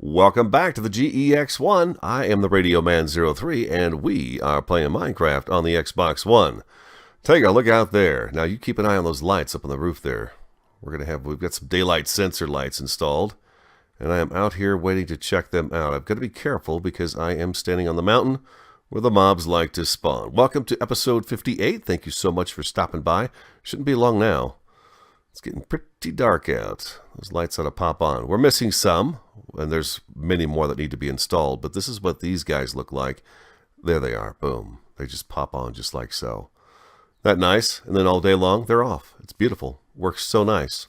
Welcome back to the GE-X1. I am the TheRADIOMAN03, and we are playing Minecraft on the Xbox One. Take a look out there. Now, you keep an eye on those lights up on the roof there. We've got some daylight sensor lights installed, and I am out here waiting to check them out. I've got to be careful because I am standing on the mountain where the mobs like to spawn. Welcome to episode 58. Thank you so much for stopping by. Shouldn't be long now. It's getting pretty dark out. Those lights ought to pop on. We're missing some, and there's many more that need to be installed, but this is what these guys look like. There they are. Boom. They just pop on just like so. That nice? And then all day long, they're off. It's beautiful. Works so nice.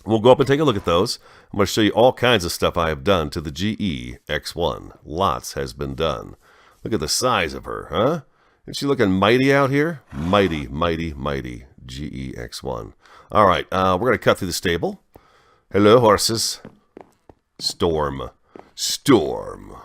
We'll go up and take a look at those. I'm going to show you all kinds of stuff I have done to the GE-X1. Lots has been done. Look at the size of her, huh? Isn't she looking mighty out here? Mighty, mighty, mighty. GE-X1. All right, we're going to cut through the stable. Hello, horses. Storm. Storm.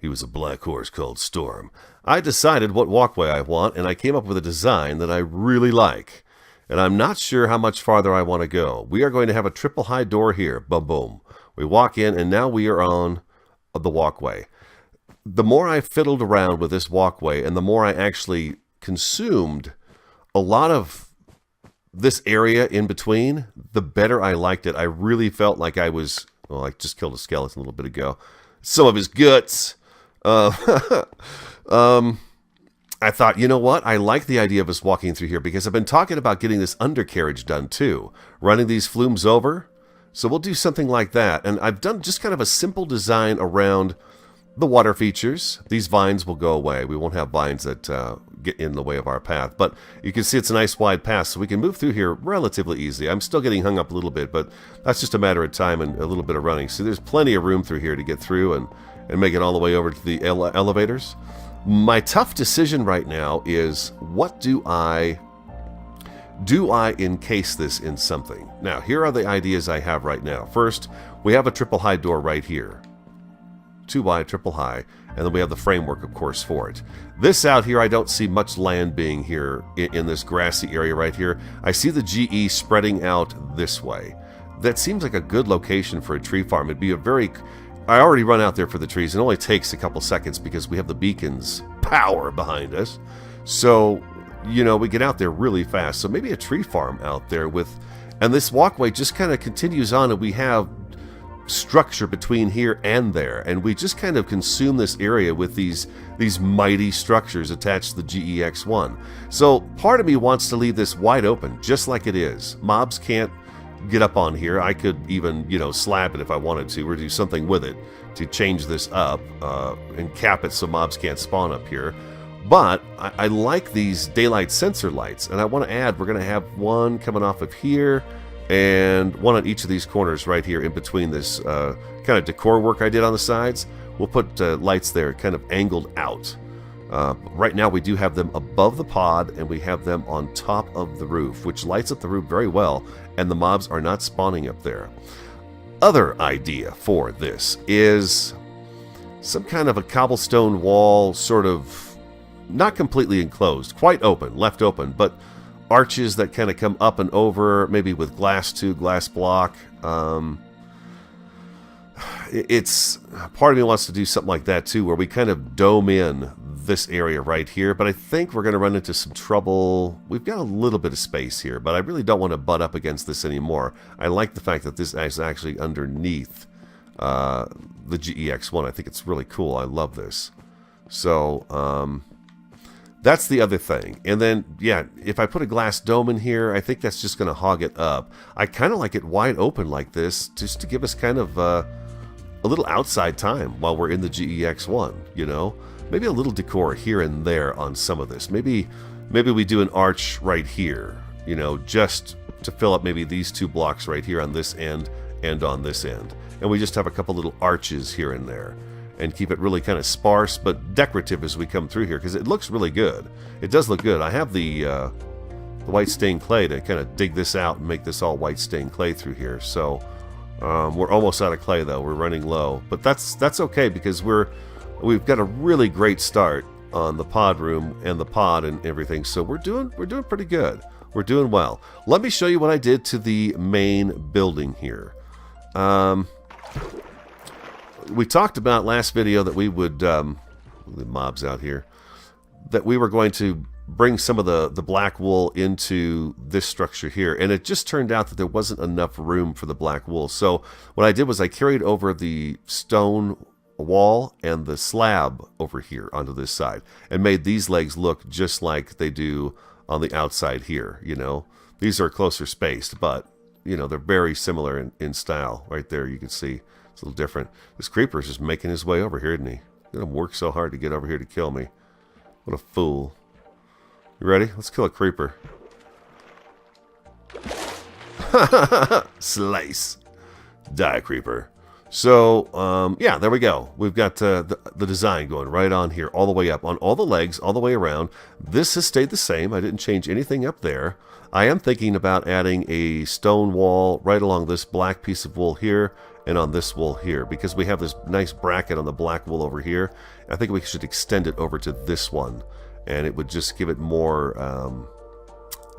He was a black horse called Storm. I decided what walkway I want, and I came up with a design that I really like. And I'm not sure how much farther I want to go. We are going to have a triple high door here. Boom, boom. We walk in, and now we are on the walkway. The more I fiddled around with this walkway, and the more I actually consumed a lot of this area in between, the better I liked it. I really felt like I was, well, I just killed a skeleton a little bit ago. Some of his guts. I thought, you know what? I like the idea of us walking through here because I've been talking about getting this undercarriage done too. Running these flumes over. So we'll do something like that. And I've done just kind of a simple design around the water features. These vines will go away. We won't have vines that get in the way of our path. But you can see it's a nice wide path, so we can move through here relatively easy. I'm still getting hung up a little bit, but that's just a matter of time and a little bit of running. So there's plenty of room through here to get through and make it all the way over to the elevators. My tough decision right now is, what do I encase this in something? Now, here are the ideas I have right now. First, we have a triple high door right here. 2 wide, triple high, and then we have the framework, of course, for it. This out here, I don't see much land being here in this grassy area right here. I see the GE spreading out this way. That seems like a good location for a tree farm. It'd be a very... I already run out there for the trees. It only takes a couple seconds because we have the beacon's power behind us. So, you know, we get out there really fast. So maybe a tree farm out there with... And this walkway just kind of continues on, and we have structure between here and there, and we just kind of consume this area with these mighty structures attached to the GE-X1. So part of me wants to leave this wide open, just like it is. Mobs can't get up on here. I could even, you know, slap it if I wanted to, or do something with it to change this up and cap it so mobs can't spawn up here. But I like these daylight sensor lights, and I want to add, we're going to have one coming off of here, and one on each of these corners right here in between this kind of decor work I did on the sides. We'll put lights there kind of angled out. Right now we do have them above the pod, and we have them on top of the roof, which lights up the roof very well, and the mobs are not spawning up there. Other idea for this is some kind of a cobblestone wall, sort of not completely enclosed, quite open, left open, but arches that kind of come up and over, maybe with glass block. It's part of me wants to do something like that too, where we kind of dome in this area right here, but I think we're going to run into some trouble. We've got a little bit of space here, but I really don't want to butt up against this anymore. I like the fact that this is actually underneath the GE-X1. I think it's really cool. I love this. So that's the other thing. And then, yeah, if I put a glass dome in here, I think that's just going to hog it up. I kind of like it wide open like this, just to give us kind of a little outside time while we're in the GE-X1, you know? Maybe a little decor here and there on some of this. Maybe we do an arch right here, you know, just to fill up maybe these 2 blocks right here on this end and on this end. And we just have a couple little arches here and there, and keep it really kind of sparse but decorative as we come through here, because it looks really good. It does look good. I have the white stained clay to kind of dig this out and make this all white stained clay through here. So we're almost out of clay though. We're running low, but that's okay, because we've got a really great start on the pod room and the pod and everything. So we're doing pretty good. We're doing well. Let me show you what I did to the main building here. we talked about last video that we would, the mobs out here, that we were going to bring some of the black wool into this structure here, and it just turned out that there wasn't enough room for the black wool. So what I did was I carried over the stone wall and the slab over here onto this side and made these legs look just like they do on the outside here. You know, these are closer spaced, but you know, they're very similar in style. Right there you can see it's a little different. This creeper is just making his way over here, isn't he? He's gonna work so hard to get over here to kill me. What a fool. You ready? Let's kill a creeper. Slice. Die, creeper. So, yeah, there we go. We've got the design going right on here, all the way up, on all the legs, all the way around. This has stayed the same. I didn't change anything up there. I am thinking about adding a stone wall right along this black piece of wool here and on this wool here, because we have this nice bracket on the black wool over here. I think we should extend it over to this one, and it would just give it more,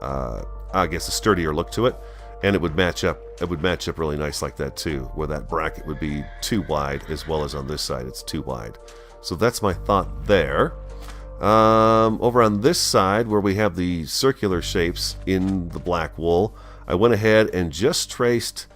I guess, a sturdier look to it. And it would match up. It would match up really nice like that too, where that bracket would be too wide, as well as on this side it's too wide. So that's my thought there. Over on this side, where we have the circular shapes in the black wool, I went ahead and just traced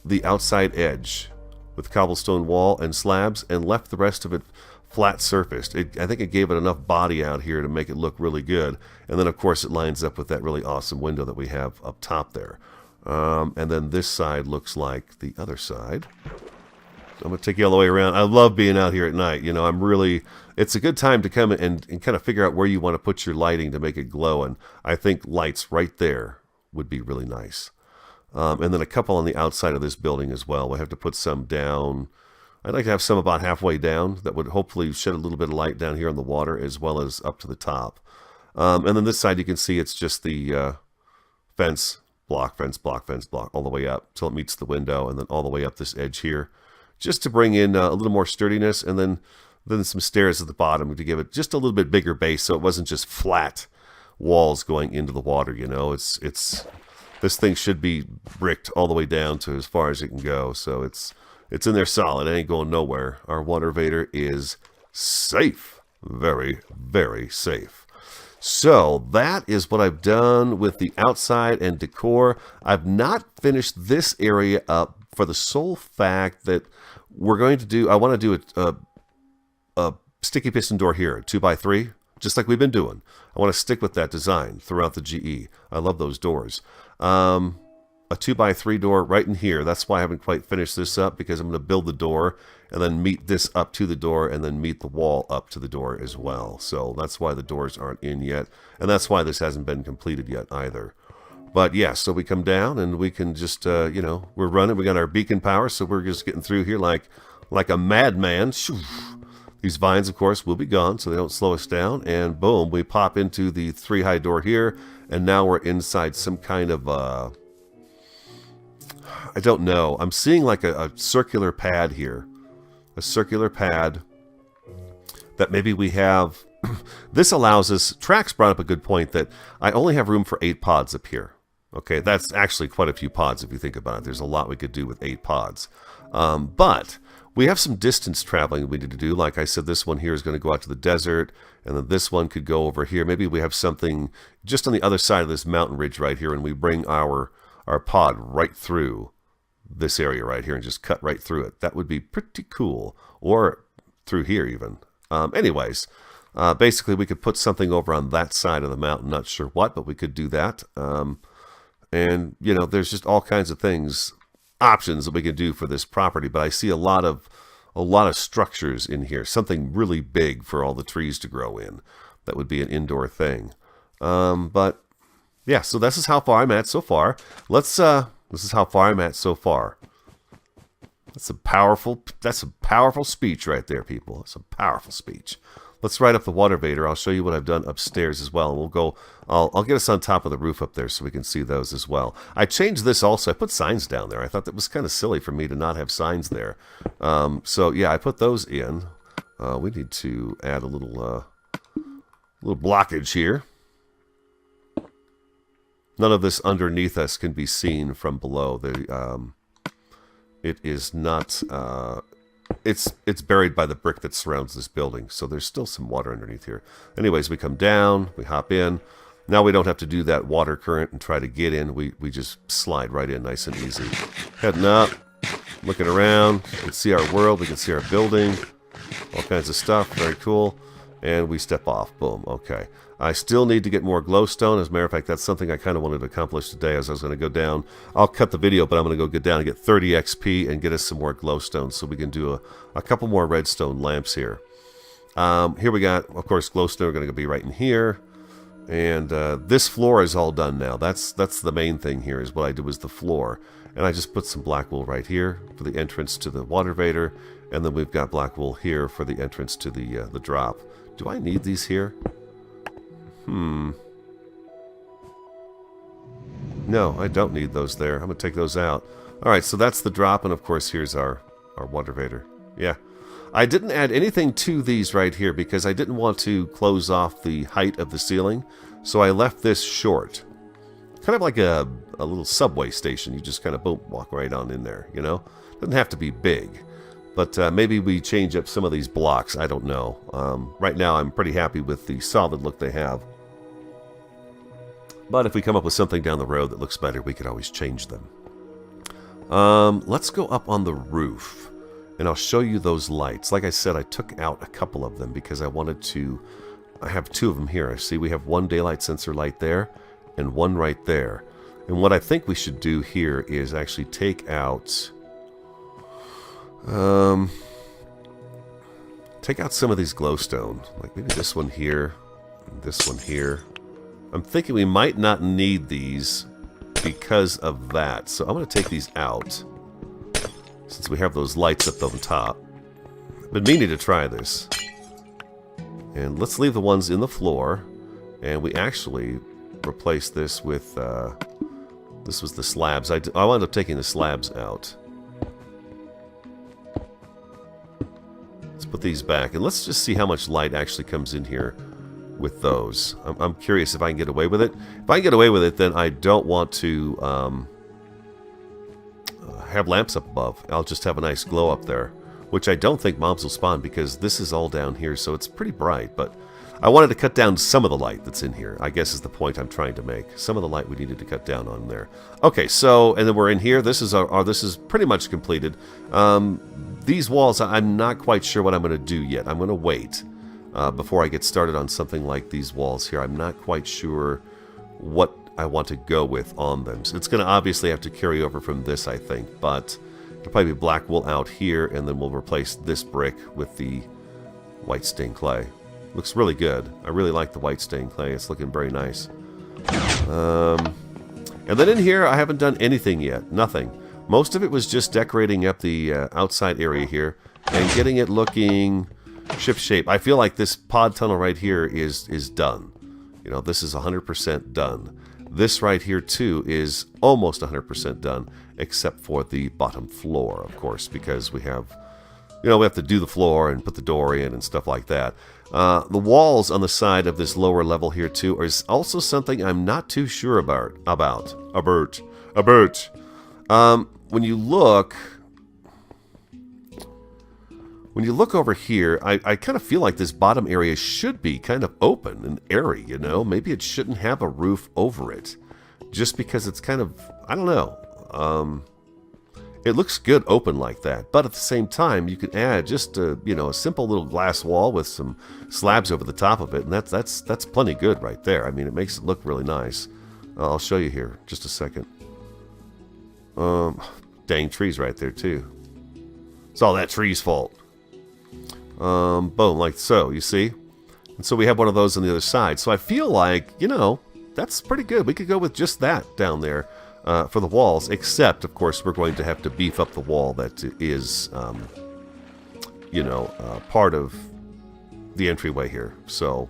the outside edge with cobblestone wall and slabs, and left the rest of it flat surfaced. I think it gave it enough body out here to make it look really good. And then of course it lines up with that really awesome window that we have up top there. And then this side looks like the other side. I'm going to take you all the way around. I love being out here at night. You know, it's a good time to come and kind of figure out where you want to put your lighting to make it glow. And I think lights right there would be really nice. And then a couple on the outside of this building as well. We'll have to put some down. I'd like to have some about halfway down that would hopefully shed a little bit of light down here on the water, as well as up to the top. And then this side you can see it's just the fence. Block, fence, block, fence, block, all the way up till it meets the window, and then all the way up this edge here, just to bring in a little more sturdiness, and then some stairs at the bottom to give it just a little bit bigger base, so it wasn't just flat walls going into the water. You know, it's this thing should be bricked all the way down to as far as it can go, so it's in there solid. It ain't going nowhere. Our water vader is safe, very, very safe. So that is what I've done with the outside and decor. I've not finished this area up for the sole fact that we're going to do, I want to do a sticky piston door here, 2x3, just like we've been doing. I want to stick with that design throughout the GE. I love those doors. A 2x3 door right in here. That's why I haven't quite finished this up, because I'm going to build the door and then meet this up to the door and then meet the wall up to the door as well. So that's why the doors aren't in yet, and that's why this hasn't been completed yet either. But yeah, so we come down and we can just, you know, we're running. We got our beacon power, so we're just getting through here like a madman. These vines, of course, will be gone, so they don't slow us down. And boom, we pop into the 3-high door here, and now we're inside some kind of I don't know. I'm seeing like a circular pad here. A circular pad that maybe we have. This allows us, Trax brought up a good point that I only have room for 8 pods up here. Okay, that's actually quite a few pods if you think about it. There's a lot we could do with 8 pods. But we have some distance traveling we need to do. Like I said, this one here is going to go out to the desert, and then this one could go over here. Maybe we have something just on the other side of this mountain ridge right here, and we bring our pod right through this area right here and just cut right through it. That would be pretty cool. Or through here even. Anyways, basically we could put something over on that side of the mountain. Not sure what, but we could do that. And, you know, there's just all kinds of things, options that we can do for this property. But I see a lot of structures in here. Something really big for all the trees to grow in. That would be an indoor thing. But yeah, so this is how far I'm at so far. This is how far I'm at so far. That's a powerful speech right there, people. It's a powerful speech. Let's ride up the water vader. I'll show you what I've done upstairs as well. And we'll go, I'll get us on top of the roof up there so we can see those as well. I changed this also. I put signs down there. I thought that was kind of silly for me to not have signs there. So yeah, I put those in. We need to add a little blockage here. None of this underneath us can be seen from below. It is not it's buried by the brick that surrounds this building, so there's still some water underneath here. Anyways, we come down, we hop in. Now we don't have to do that water current and try to get in. We just slide right in nice and easy. Heading up, looking around. We can see our world, we can see our building, all kinds of stuff. Very cool. And we step off. Boom. Okay. I still need to get more glowstone. As a matter of fact, that's something I kind of wanted to accomplish today as I was going to go down. I'll cut the video, but I'm going to go get down and get 30 XP and get us some more glowstone so we can do a couple more redstone lamps here. Here we got, of course, glowstone are going to be right in here. And this floor is all done now. That's the main thing here is what I did was the floor. And I just put some black wool right here for the entrance to the water vader. And then we've got black wool here for the entrance to the drop. Do I need these here? No, I don't need those there. I'm going to take those out. Alright, so that's the drop, and of course here's our water vader. Yeah. I didn't add anything to these right here because I didn't want to close off the height of the ceiling, so I left this short. Kind of like a little subway station. You just kind of, boom, walk right on in there, you know? Doesn't have to be big. But maybe we change up some of these blocks. I don't know. Right now I'm pretty happy with the solid look they have. But if we come up with something down the road that looks better, we could always change them. Let's go up on the roof. And I'll show you those lights. Like I said, I took out a couple of them because I wanted to... I have two of them here. See, we have one daylight sensor light there and one right there. And what I think we should do here is actually take out... take out some of these glowstone. Like maybe this one here and this one here. I'm thinking we might not need these because of that. So I'm going to take these out. Since we have those lights up on top. I've been meaning to try this. And let's leave the ones in the floor. And we actually replace this with... this was the slabs. I wound up taking the slabs out. Let's put these back. And let's just see how much light actually comes in here with those. I'm curious if I can get away with it. If I can get away with it, then I don't want to... have lamps up above. I'll just have a nice glow up there, which I don't think mobs will spawn because this is all down here, so it's pretty bright. But I wanted to cut down some of the light that's in here, I guess is the point I'm trying to make. Some of the light we needed to cut down on there. Okay, so, and then we're in here. This is this is pretty much completed. These walls, I'm not quite sure what I'm going to do yet. I'm going to wait before I get started on something like these walls here. I'm not quite sure what I want to go with on them. So it's going to obviously have to carry over from this, I think, but it'll probably be black wool out here, and then we'll replace this brick with the white stained clay. Looks really good. I really like the white stained clay. It's looking very nice. And then in here, I haven't done anything yet. Nothing. Most of it was just decorating up the outside area here and getting it looking ship-shape. I feel like this pod tunnel right here is done. You know, this is 100% done. This right here, too, is almost 100% done, except for the bottom floor, of course, because we have, you know, we have to do the floor and put the door in and stuff like that. The walls on the side of this lower level here, too, is also something I'm not too sure about. When you look... When you look over here, I kind of feel like this bottom area should be kind of open and airy, you know? Maybe it shouldn't have a roof over it. Just because it's kind of, I don't know. It looks good open like that. But at the same time, you can add just a, you know, a simple little glass wall with some slabs over the top of it. And that's plenty good right there. I mean, it makes it look really nice. I'll show you here. Just a second. Dang trees right there, too. It's all that tree's fault. Boom, like so, you see? And so we have one of those on the other side. So I feel like, you know, that's pretty good. We could go with just that down there for the walls, except, of course, we're going to have to beef up the wall that is, you know, part of the entryway here. So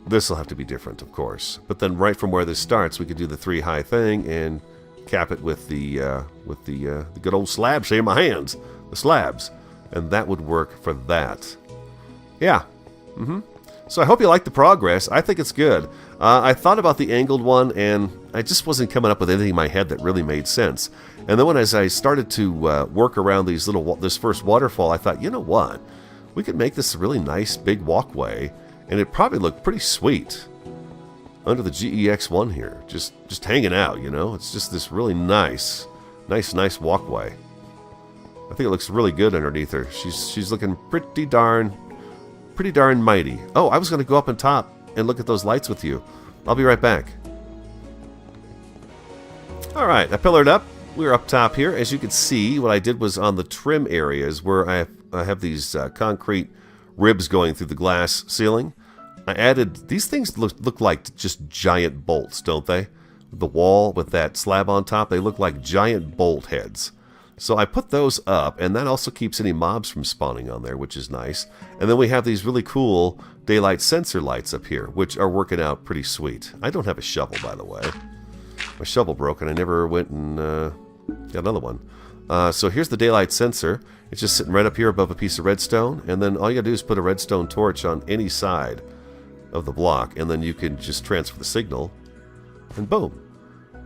this will have to be different, of course. But then right from where this starts, we could do the 3 high thing and cap it with the good old slabs here in my hands. The slabs. And that would work for that. Yeah. So I hope you like the progress. I think it's good. I thought about the angled one, and I just wasn't coming up with anything in my head that really made sense. And then as I started to work around this first waterfall, I thought, you know what? We could make this a really nice big walkway, and it'd probably look pretty sweet under the GE-X1 here. Just hanging out, you know? It's just this really nice walkway. I think it looks really good underneath her. She's looking pretty darn mighty. Oh, I was going to go up on top and look at those lights with you. I'll be right back. Alright, I pillared up. We're up top here. As you can see, what I did was on the trim areas where I have these concrete ribs going through the glass ceiling. I added, these things look like just giant bolts, don't they? The wall with that slab on top, they look like giant bolt heads. So I put those up, and that also keeps any mobs from spawning on there, which is nice. And then we have these really cool daylight sensor lights up here, which are working out pretty sweet. I don't have a shovel, by the way. My shovel broke, and I never went and got another one. So here's the daylight sensor. It's just sitting right up here above a piece of redstone, and then all you gotta do is put a redstone torch on any side of the block, and then you can just transfer the signal, and boom.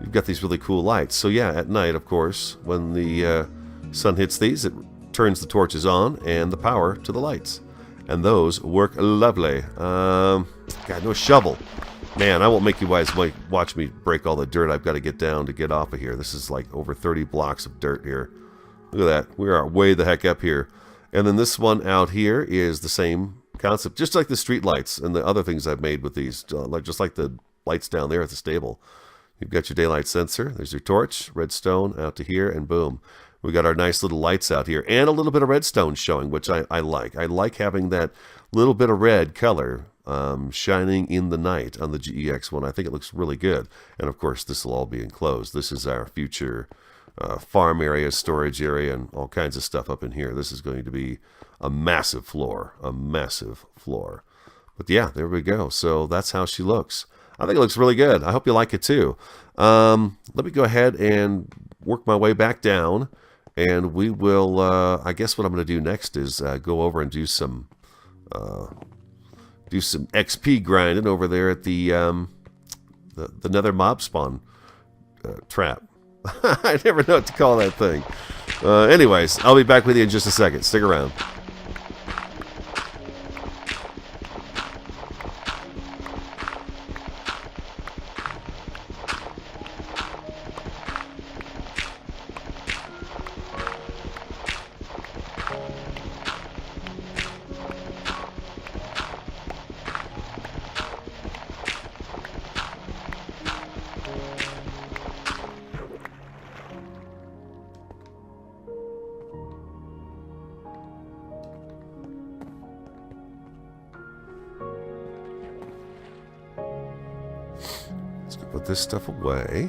You've got these really cool lights. So yeah, at night, of course, when the sun hits these, it turns the torches on and the power to the lights. And those work lovely. Got no shovel. Man, I won't make you guys watch me break all the dirt I've got to get down to get off of here. This is like over 30 blocks of dirt here. Look at that. We are way the heck up here. And then this one out here is the same concept. Just like the street lights and the other things I've made with these. Just like the lights down there at the stable. You've got your daylight sensor. There's your torch, redstone out to here, and boom. We got our nice little lights out here, and a little bit of redstone showing, which I like. I like having that little bit of red color shining in the night on the GE-X1. I think it looks really good. And of course, this will all be enclosed. This is our future farm area, storage area, and all kinds of stuff up in here. This is going to be a massive floor, But yeah, there we go. So that's how she looks. I think it looks really good. I hope you like it too. Let me go ahead and work my way back down, and we will, I guess what I'm going to do next is go over and do some XP grinding over there at the nether mob spawn trap. I never know what to call that thing. Anyways, I'll be back with you in just a second. Stick around. Put this stuff away.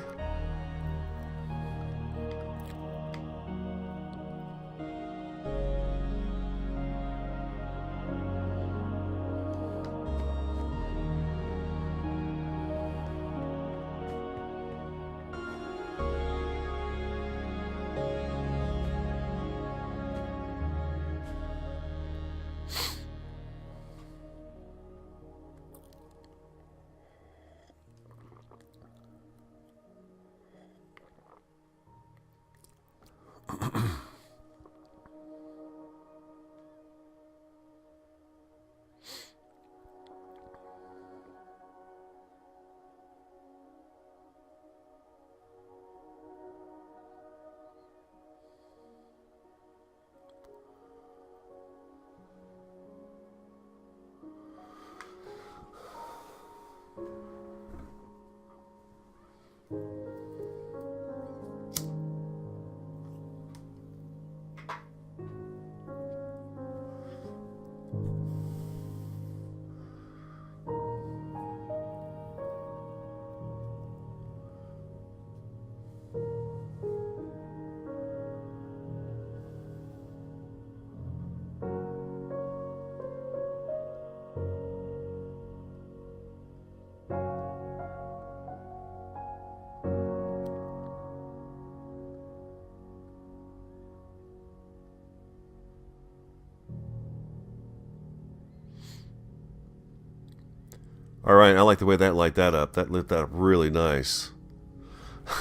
Alright, I like the way that light that up. That lit that up really nice.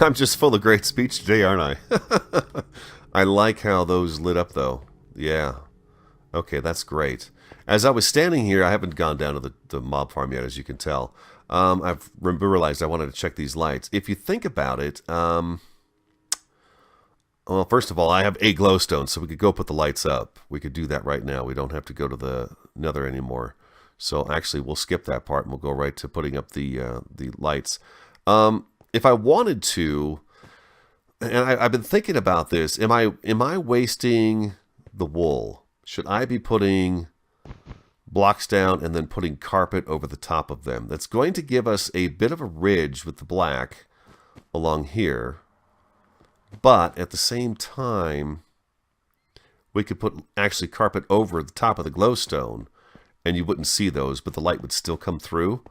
I'm just full of great speech today, aren't I? I like how those lit up, though. Yeah. Okay, that's great. As I was standing here, I haven't gone down to the mob farm yet, as you can tell. I've realized I wanted to check these lights. If you think about it, well, first of all, I have a glowstone, so we could go put the lights up. We could do that right now. We don't have to go to the nether anymore. So actually, we'll skip that part, and we'll go right to putting up the lights. If I wanted to, and I've been thinking about this, am I wasting the wool? Should I be putting blocks down and then putting carpet over the top of them? That's going to give us a bit of a ridge with the black along here. But at the same time, we could put actually carpet over the top of the glowstone, and you wouldn't see those, but the light would still come through.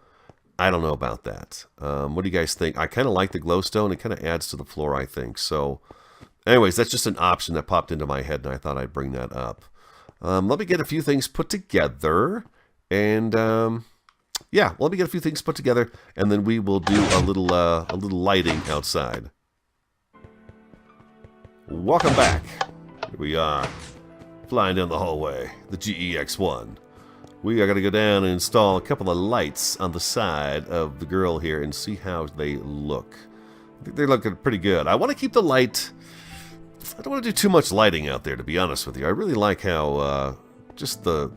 I don't know about that. What do you guys think? I kind of like the glowstone. It kind of adds to the floor, I think. So, anyways, that's just an option that popped into my head, and I thought I'd bring that up. Let me get a few things put together, and yeah, let me get a few things put together, and then we will do a little lighting outside. Welcome back. Here we are, flying down the hallway, the GE-X1. We are going to go down and install a couple of lights on the side of the girl here and see how they look. I think they're looking pretty good. I want to keep the light... I don't want to do too much lighting out there, to be honest with you. I really like how just the...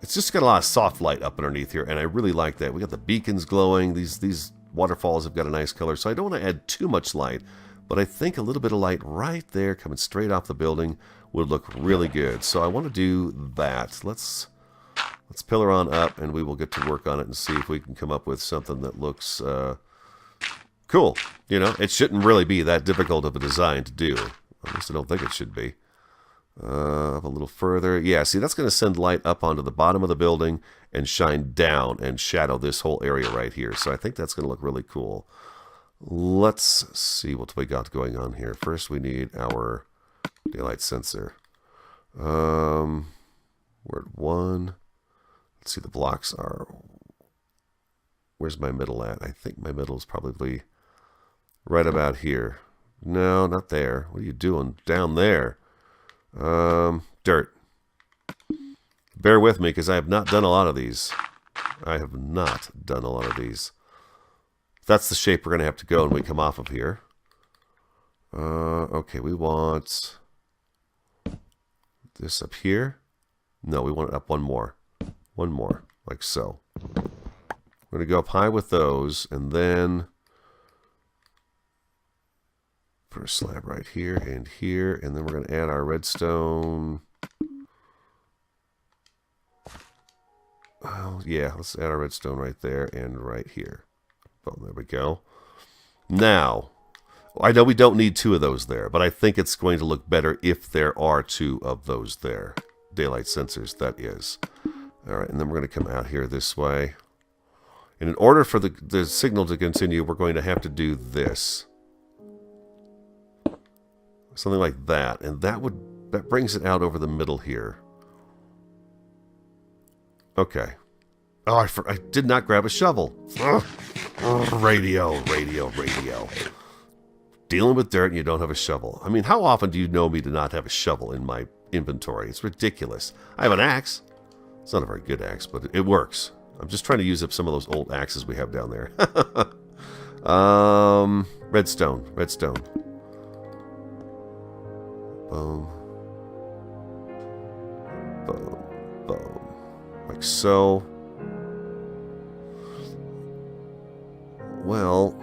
It's just got a lot of soft light up underneath here, and I really like that. We got the beacons glowing. These waterfalls have got a nice color, so I don't want to add too much light. But I think a little bit of light right there coming straight off the building would look really good. So I want to do that. Let's pillar on up, and we will get to work on it and see if we can come up with something that looks cool. You know, it shouldn't really be that difficult of a design to do. At least I don't think it should be. Up a little further. Yeah, see, that's going to send light up onto the bottom of the building and shine down and shadow this whole area right here. So I think that's going to look really cool. Let's see what we got going on here. First, we need our daylight sensor. We're at 1. Let's see, the blocks are... Where's my middle at? I think my middle is probably right about here. No, not there. What are you doing down there? Dirt. Bear with me, because I have not done a lot of these. I have not done a lot of these. That's the shape we're going to have to go when we come off of here. Okay, we want this up here. No, we want it up one more. One more, like so. We're going to go up high with those, and then put a slab right here, and then we're going to add our redstone. Oh, yeah, let's add our redstone right there and right here. Oh, there we go. Now, I know we don't need 2 of those there, but I think it's going to look better if there are 2 of those there. Daylight sensors, that is. All right, and then we're going to come out here this way. And in order for the signal to continue, we're going to have to do this. Something like that. And that brings it out over the middle here. Okay. Oh, I did not grab a shovel. Radio. Dealing with dirt and you don't have a shovel. I mean, how often do you know me to not have a shovel in my inventory? It's ridiculous. I have an axe. It's not a very good axe, but it works. I'm just trying to use up some of those old axes we have down there. Redstone. Boom. Like so. Well,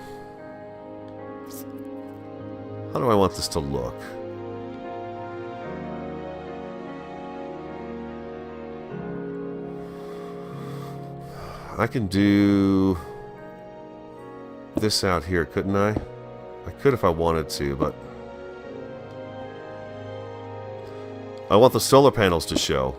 how do I want this to look? I can do this out here, couldn't I? I could if I wanted to, but I want the solar panels to show.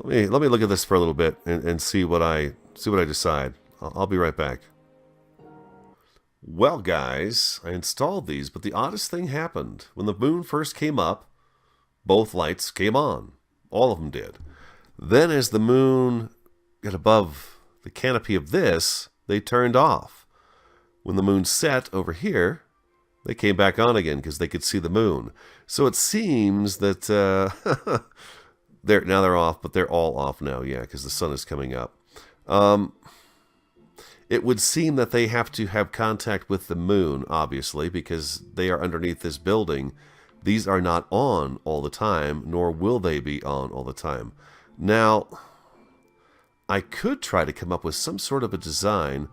Let me look at this for a little bit and see what I decide. I'll be right back. Well, guys, I installed these, but the oddest thing happened. When the moon first came up, both lights came on. All of them did. Then as the moon got above the canopy of this, they turned off. When the moon set over here, they came back on again because they could see the moon. So it seems that now they're off, but they're all off now, yeah, because the sun is coming up. It would seem that they have to have contact with the moon, obviously, because they are underneath this building. These are not on all the time, nor will they be on all the time. Now, I could try to come up with some sort of a design,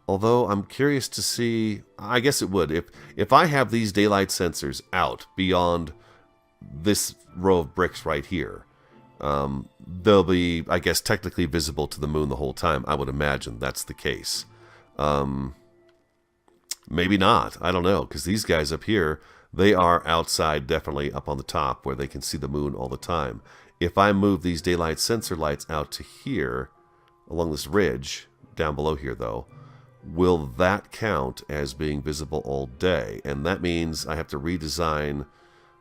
although I'm curious to see. I guess it would. If I have these daylight sensors out beyond this row of bricks right here, they'll be, I guess, technically visible to the moon the whole time. I would imagine that's the case. Maybe not. I don't know, because these guys up here, they are outside, definitely up on the top where they can see the moon all the time. If I move these daylight sensor lights out to here, along this ridge, down below here though, will that count as being visible all day? And that means I have to redesign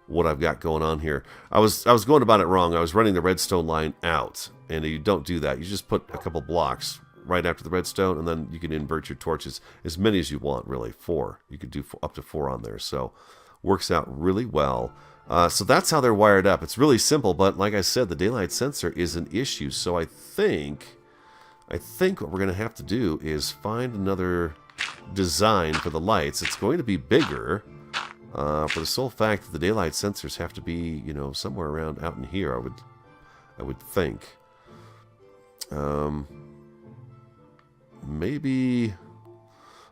what I've got going on here. I was going about it wrong. I was running the redstone line out, and you don't do that. You just put a couple blocks right after the redstone, and then you can invert your torches as many as you want, really. 4. You could do up to 4 on there, so works out really well. So that's how they're wired up. It's really simple, but like I said, the daylight sensor is an issue, so I think what we're going to have to do is find another design for the lights. It's going to be bigger, for the sole fact that the daylight sensors have to be, you know, somewhere around out in here, I would think. Maybe,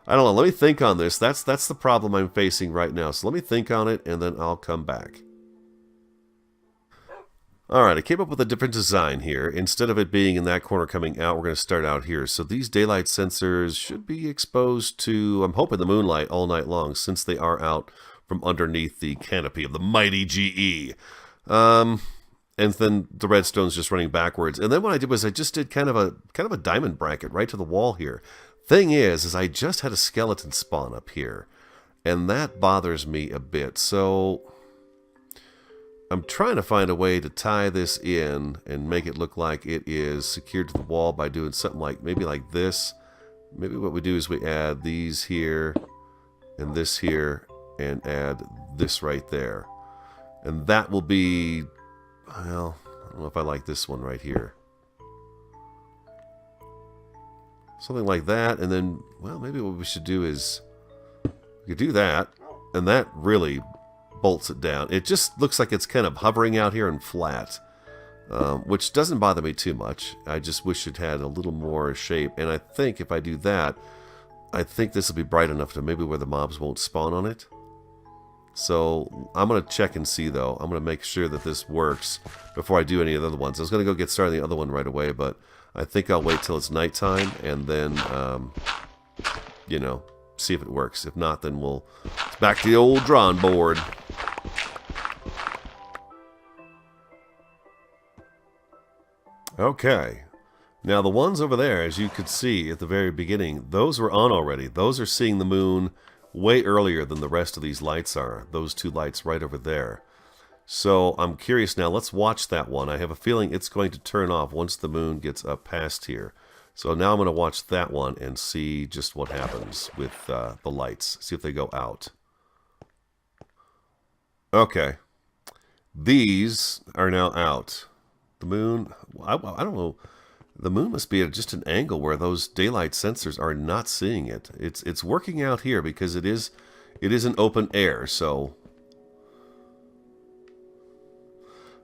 I don't know. Let me think on this. That's the problem I'm facing right now. So let me think on it, and then I'll come back. Alright, I came up with a different design here. Instead of it being in that corner coming out, we're going to start out here. So these daylight sensors should be exposed to, I'm hoping, the moonlight all night long, since they are out from underneath the canopy of the mighty GE. And then the redstone's just running backwards. And then what I did was I just did kind of a diamond bracket right to the wall here. Thing is I just had a skeleton spawn up here, and that bothers me a bit. So I'm trying to find a way to tie this in and make it look like it is secured to the wall by doing something like maybe like this. Maybe what we do is we add these here and this here and add this right there. And that will be, well, I don't know if I like this one right here. Something like that, and then, well, maybe what we should do is we could do that, and that really bolts it down. It just looks like it's kind of hovering out here and flat, which doesn't bother me too much. I just wish it had a little more shape, and I think if I do that, I think this will be bright enough to maybe where the mobs won't spawn on it. So I'm going to check and see, though. I'm going to make sure that this works before I do any of the other ones. I was going to go get started on the other one right away, but I think I'll wait till it's nighttime and then, you know, see if it works. If not, then it's back to the old drawing board. Okay. Now the ones over there, as you could see at the very beginning, those were on already. Those are seeing the moon way earlier than the rest of these lights are. Those two lights right over there. So I'm curious now. Let's watch that one. I have a feeling it's going to turn off once the moon gets up past here. So now I'm going to watch that one and see just what happens with the lights. See if they go out. Okay. These are now out. The moon, I don't know. The moon must be at just an angle where those daylight sensors are not seeing it. It's working out here because it is an open air, so.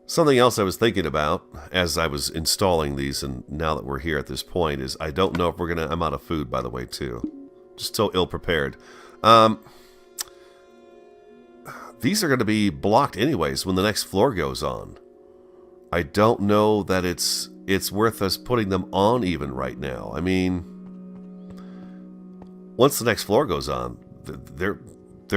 Something else I was thinking about as I was installing these, and now that we're here at this point, is I don't know if we're gonna. I'm out of food, by the way, too. Just so ill prepared. These are going to be blocked anyways when the next floor goes on. I don't know that it's worth us putting them on even right now. I mean, once the next floor goes on, they're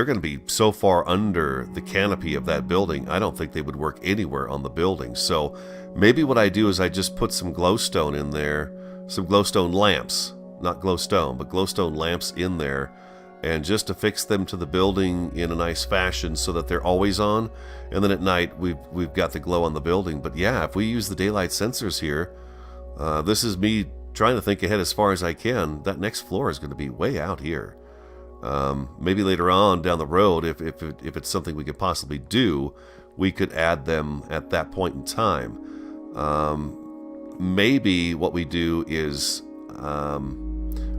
going to be so far under the canopy of that building, I don't think they would work anywhere on the building. So maybe what I do is I just put some glowstone in there, some glowstone lamps, not glowstone, but glowstone lamps in there, and just to fix them to the building in a nice fashion so that they're always on, and then at night we've got the glow on the building. But yeah, if we use the daylight sensors here, this is me trying to think ahead as far as I can. That next floor is going to be way out here. Maybe later on down the road, if it's something we could possibly do, we could add them at that point in time. Maybe what we do is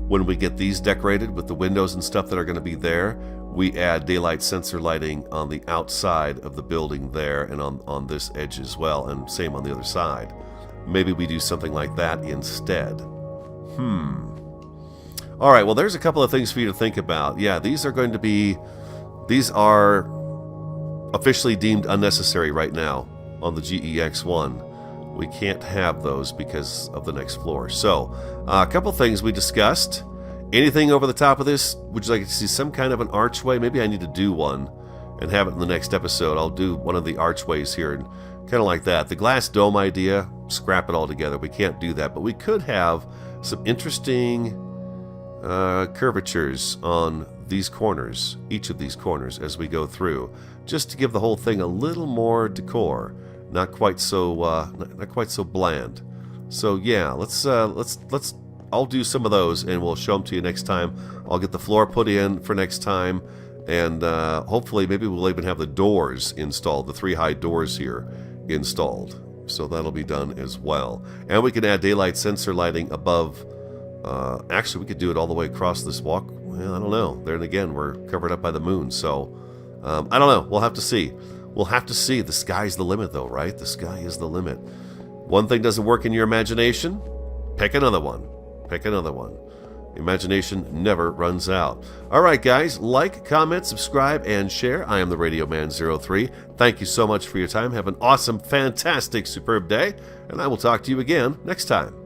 when we get these decorated with the windows and stuff that are going to be there, we add daylight sensor lighting on the outside of the building there and on this edge as well, and same on the other side. Maybe we do something like that instead. All right, well, there's a couple of things for you to think about. Yeah, these are officially deemed unnecessary right now on the GE-X1. We can't have those because of the next floor. So, a couple things we discussed. Anything over the top of this? Would you like to see some kind of an archway? Maybe I need to do one and have it in the next episode. I'll do one of the archways here and kind of like that. The glass dome idea, scrap it all together. We can't do that, but we could have some interesting curvatures on these corners, each of these corners as we go through, just to give the whole thing a little more decor, not quite so bland. So yeah, let's I'll do some of those and we'll show them to you next time. I'll get the floor put in for next time, and hopefully maybe we'll even have the doors installed, the 3 high doors here installed. So that'll be done as well. And we can add daylight sensor lighting above. Actually, we could do it all the way across this walk. Well, I don't know. Then again, we're covered up by the moon. So, I don't know. We'll have to see. We'll have to see. The sky's the limit, though, right? The sky is the limit. One thing doesn't work in your imagination, pick another one. Pick another one. Imagination never runs out. All right, guys. Like, comment, subscribe, and share. I am the RadioMan03. Thank you so much for your time. Have an awesome, fantastic, superb day. And I will talk to you again next time.